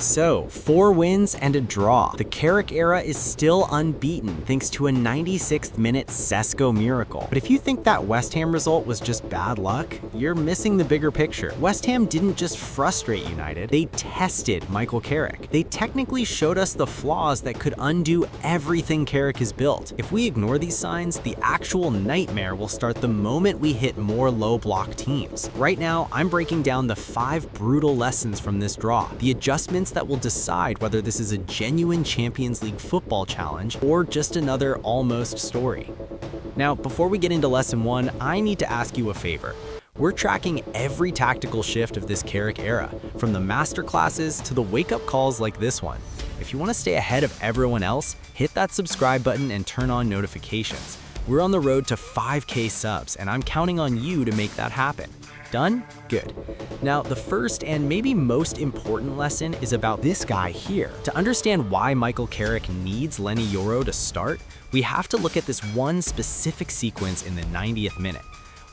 So, 4 wins and a draw. The Carrick era is still unbeaten thanks to a 96th minute Cesco miracle. But if you think that West Ham result was just bad luck, you're missing the bigger picture. West Ham didn't just frustrate United, they tested Michael Carrick. They technically showed us the flaws that could undo everything Carrick has built. If we ignore these signs, the actual nightmare will start the moment we hit more low block teams. Right now, I'm breaking down the 5 brutal lessons from this draw, the adjustments that will decide whether this is a genuine Champions League football challenge or just another almost story. Now, before we get into lesson 1, I need to ask you a favor. We're tracking every tactical shift of this Carrick era, from the masterclasses to the wake-up calls like this one. If you want to stay ahead of everyone else, hit that subscribe button and turn on notifications. We're on the road to 5K subs, and I'm counting on you to make that happen. Done? Good. Now, the first and maybe most important lesson is about this guy here. To understand why Michael Carrick needs Leny Yoro to start, we have to look at this one specific sequence in the 90th minute.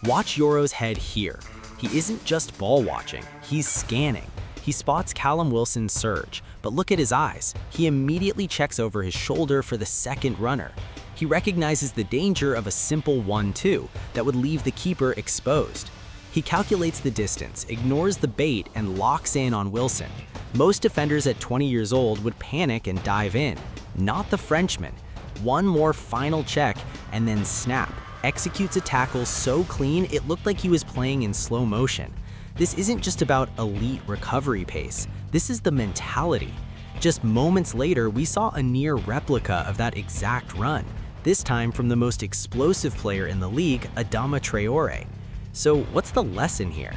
Watch Yoro's head here. He isn't just ball watching, he's scanning. He spots Callum Wilson's surge, but look at his eyes. He immediately checks over his shoulder for the second runner. He recognizes the danger of a simple 1-2 that would leave the keeper exposed. He calculates the distance, ignores the bait, and locks in on Wilson. Most defenders at 20 years old would panic and dive in. Not the Frenchman. One more final check, and then snap. Executes a tackle so clean it looked like he was playing in slow motion. This isn't just about elite recovery pace. This is the mentality. Just moments later, we saw a near replica of that exact run, this time from the most explosive player in the league, Adama Traore. So what's the lesson here?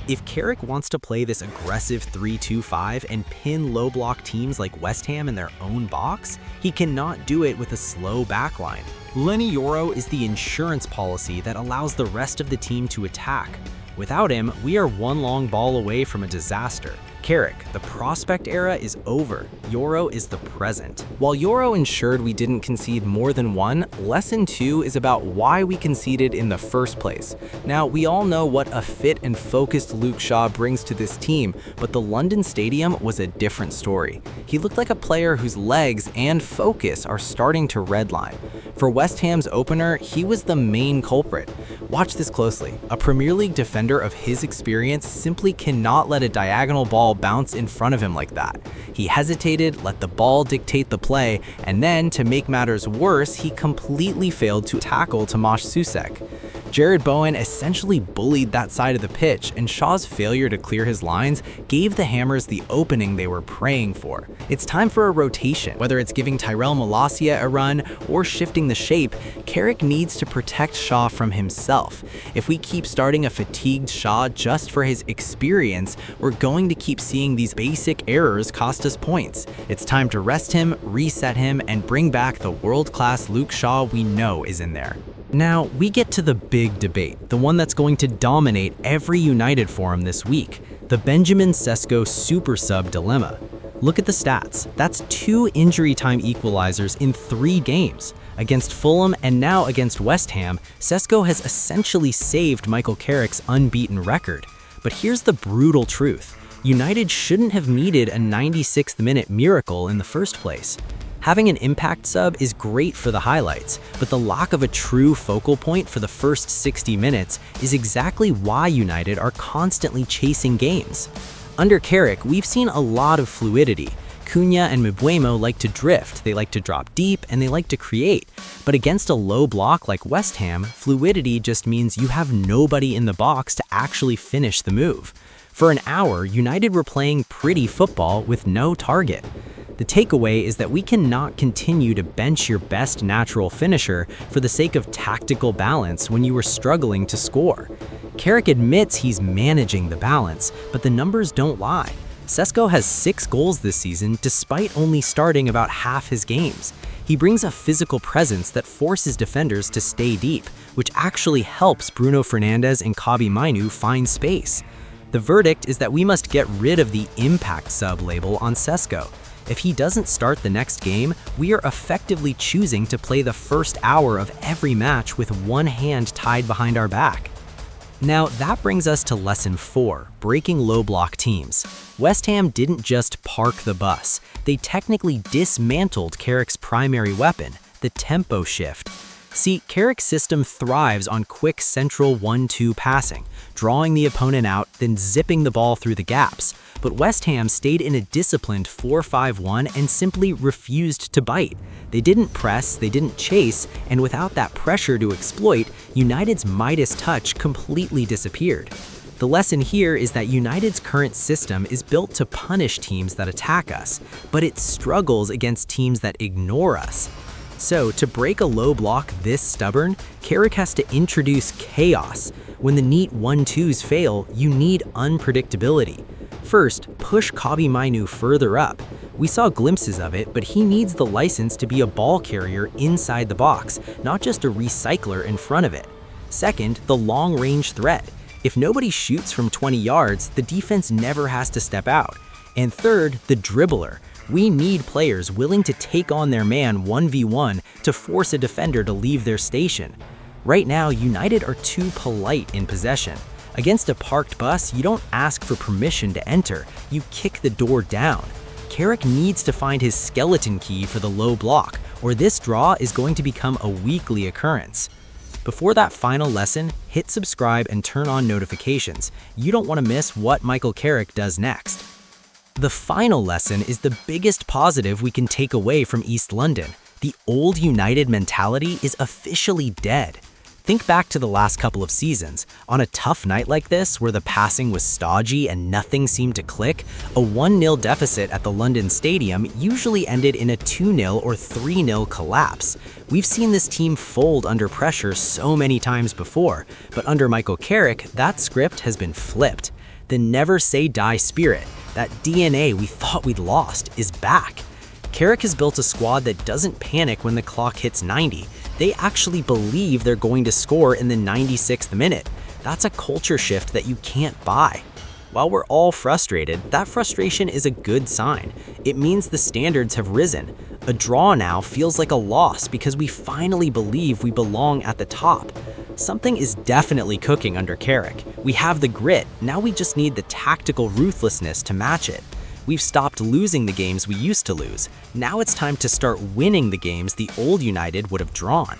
If Carrick wants to play this aggressive 3-2-5 and pin low block teams like West Ham in their own box, he cannot do it with a slow backline. Leny Yoro is the insurance policy that allows the rest of the team to attack. Without him, we are one long ball away from a disaster. Carrick, the prospect era is over. Yoro is the present. While Yoro ensured we didn't concede more than one, lesson 2 is about why we conceded in the first place. Now, we all know what a fit and focused Luke Shaw brings to this team, but the London Stadium was a different story. He looked like a player whose legs and focus are starting to redline. For West Ham's opener, he was the main culprit. Watch this closely. A Premier League defender of his experience simply cannot let a diagonal ball bounce in front of him like that. He hesitated, let the ball dictate the play, and then, to make matters worse, he completely failed to tackle Tomasz Soucek. Jared Bowen essentially bullied that side of the pitch, and Shaw's failure to clear his lines gave the Hammers the opening they were praying for. It's time for a rotation. Whether it's giving Tyrell Malacia a run or shifting the shape, Carrick needs to protect Shaw from himself. If we keep starting a fatigued Shaw just for his experience, we're going to keep seeing these basic errors cost us points. It's time to rest him, reset him, and bring back the world-class Luke Shaw we know is in there. Now, we get to the big debate, the one that's going to dominate every United forum this week, the Benjamin Cesco super sub dilemma. Look at the stats. That's 2 injury time equalizers in 3 games. Against Fulham and now against West Ham, Cesco has essentially saved Michael Carrick's unbeaten record. But here's the brutal truth. United shouldn't have needed a 96th minute miracle in the first place. Having an impact sub is great for the highlights, but the lack of a true focal point for the first 60 minutes is exactly why United are constantly chasing games. Under Carrick, we've seen a lot of fluidity. Cunha and Mbeumo like to drift, they like to drop deep, and they like to create. But against a low block like West Ham, fluidity just means you have nobody in the box to actually finish the move. For an hour, United were playing pretty football with no target. The takeaway is that we cannot continue to bench your best natural finisher for the sake of tactical balance when you are struggling to score. Carrick admits he's managing the balance, but the numbers don't lie. Cesco has 6 goals this season despite only starting about half his games. He brings a physical presence that forces defenders to stay deep, which actually helps Bruno Fernandes and Kobbie Mainoo find space. The verdict is that we must get rid of the impact sub label on Cesco. If he doesn't start the next game, we are effectively choosing to play the first hour of every match with one hand tied behind our back. Now that brings us to lesson 4, breaking low block teams. West Ham didn't just park the bus, they technically dismantled Carrick's primary weapon, the tempo shift. See, Carrick's system thrives on quick central 1-2 passing, drawing the opponent out, then zipping the ball through the gaps. But West Ham stayed in a disciplined 4-5-1 and simply refused to bite. They didn't press, they didn't chase, and without that pressure to exploit, United's Midas touch completely disappeared. The lesson here is that United's current system is built to punish teams that attack us, but it struggles against teams that ignore us. So, to break a low block this stubborn, Carrick has to introduce chaos. When the neat 1-2s fail, you need unpredictability. First, push Kobbie Mainoo further up. We saw glimpses of it, but he needs the license to be a ball carrier inside the box, not just a recycler in front of it. Second, the long-range threat. If nobody shoots from 20 yards, the defense never has to step out. And third, the dribbler. We need players willing to take on their man 1v1 to force a defender to leave their station. Right now, United are too polite in possession. Against a parked bus, you don't ask for permission to enter, you kick the door down. Carrick needs to find his skeleton key for the low block, or this draw is going to become a weekly occurrence. Before that final lesson, hit subscribe and turn on notifications. You don't want to miss what Michael Carrick does next. The final lesson is the biggest positive we can take away from East London. The old United mentality is officially dead. Think back to the last couple of seasons. On a tough night like this, where the passing was stodgy and nothing seemed to click, a 1-0 deficit at the London Stadium usually ended in a 2-0 or 3-0 collapse. We've seen this team fold under pressure so many times before, but under Michael Carrick, that script has been flipped. The never say die spirit, that DNA we thought we'd lost, is back. Carrick has built a squad that doesn't panic when the clock hits 90. They actually believe they're going to score in the 96th minute. That's a culture shift that you can't buy. While we're all frustrated, that frustration is a good sign. It means the standards have risen. A draw now feels like a loss because we finally believe we belong at the top. Something is definitely cooking under Carrick. We have the grit, now we just need the tactical ruthlessness to match it. We've stopped losing the games we used to lose. Now it's time to start winning the games the old United would have drawn.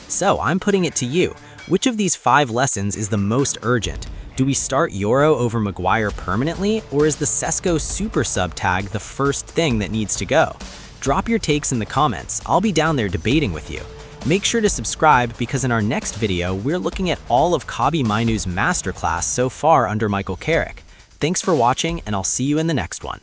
So I'm putting it to you. Which of these 5 lessons is the most urgent? Do we start Yoro over Maguire permanently, or is the Cesco super sub tag the first thing that needs to go? Drop your takes in the comments. I'll be down there debating with you. Make sure to subscribe because in our next video, we're looking at all of Kobbie Mainoo's masterclass so far under Michael Carrick. Thanks for watching, and I'll see you in the next one.